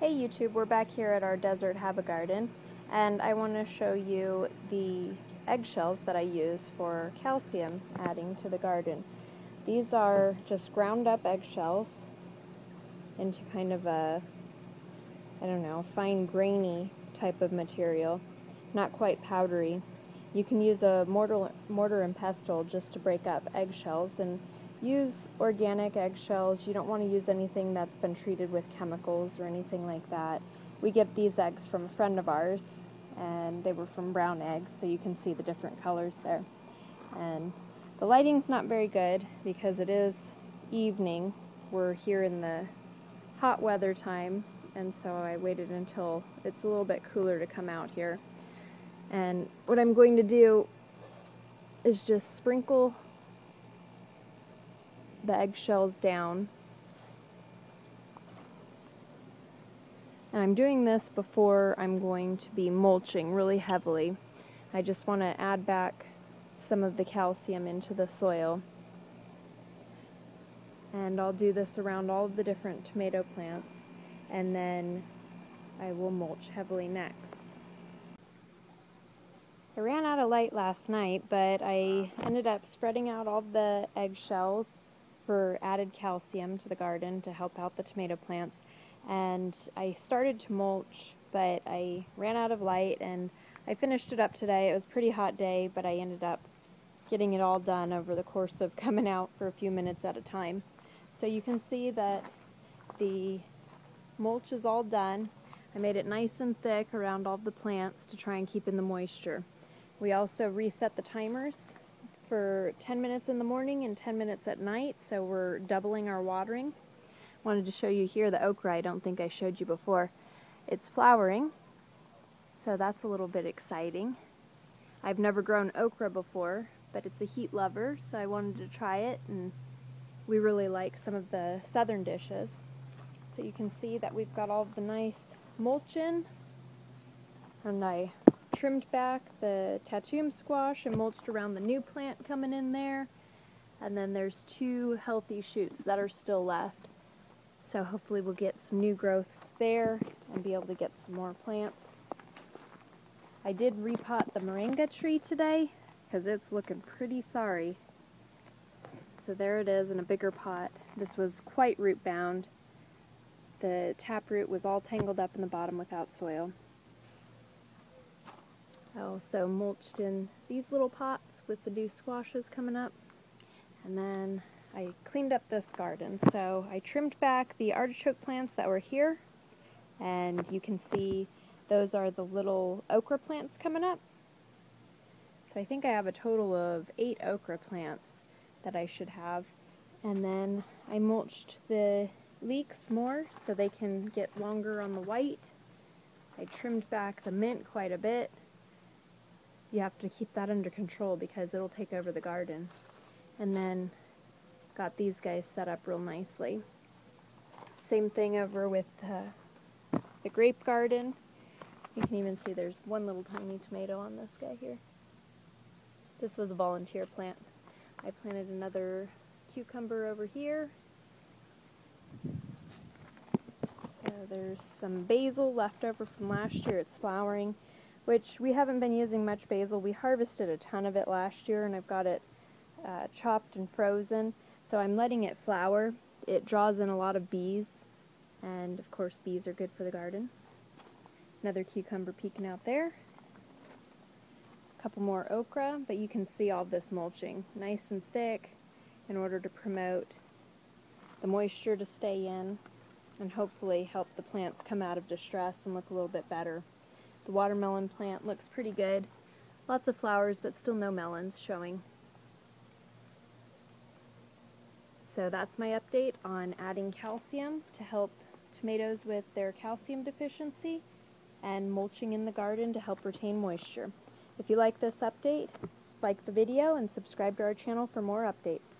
Hey YouTube, we're back here at our desert Hava garden, and I want to show you the eggshells that I use for calcium adding to the garden. These are just ground up eggshells into kind of a, I don't know, fine grainy type of material, not quite powdery. You can use a mortar and pestle just to break up eggshells, and use organic eggshells. You don't want to use anything that's been treated with chemicals or anything like that. We get these eggs from a friend of ours, and they were from brown eggs, so you can see the different colors there. And the lighting's not very good because it is evening. We're here in the hot weather time, and so I waited until it's a little bit cooler to come out here. And what I'm going to do is just sprinkle the eggshells down. And I'm doing this before I'm going to be mulching really heavily. I just want to add back some of the calcium into the soil. And I'll do this around all of the different tomato plants, and then I will mulch heavily next. I ran out of light last night, but I ended up spreading out all the eggshells for added calcium to the garden to help out the tomato plants. And I started to mulch, but I ran out of light, and I finished it up today. It was a pretty hot day, but I ended up getting it all done over the course of coming out for a few minutes at a time. So you can see that the mulch is all done. I made it nice and thick around all the plants to try and keep in the moisture. We also reset the timers for 10 minutes in the morning and 10 minutes at night, so we're doubling our watering. Wanted to show you here the okra. I don't think I showed you before. It's flowering, so that's a little bit exciting. I've never grown okra before, but it's a heat lover, so I wanted to try it, and we really like some of the southern dishes. So you can see that we've got all the nice mulch in, and I trimmed back the tatum squash and mulched around the new plant coming in there, and then there's 2 healthy shoots that are still left, so hopefully we'll get some new growth there and be able to get some more plants. I did repot the moringa tree today because it's looking pretty sorry, so there it is in a bigger pot. This was quite root bound. The taproot was all tangled up in the bottom without soil. I also mulched in these little pots with the new squashes coming up. And then I cleaned up this garden. So I trimmed back the artichoke plants that were here. And you can see those are the little okra plants coming up. So I think I have a total of 8 okra plants that I should have. And then I mulched the leeks more so they can get longer on the white. I trimmed back the mint quite a bit. You have to keep that under control because it'll take over the garden. And then got these guys set up real nicely. Same thing over with the grape garden. You can even see there's one little tiny tomato on this guy here. This was a volunteer plant. I planted another cucumber over here. So there's some basil left over from last year. It's flowering, which we haven't been using much basil. We harvested a ton of it last year, and I've got it chopped and frozen, so I'm letting it flower. It draws in a lot of bees, and of course bees are good for the garden. Another cucumber peeking out there. A couple more okra, but you can see all this mulching, nice and thick, in order to promote the moisture to stay in and hopefully help the plants come out of distress and look a little bit better. The watermelon plant looks pretty good. Lots of flowers, but still no melons showing. So that's my update on adding calcium to help tomatoes with their calcium deficiency, and mulching in the garden to help retain moisture. If you like this update, like the video and subscribe to our channel for more updates.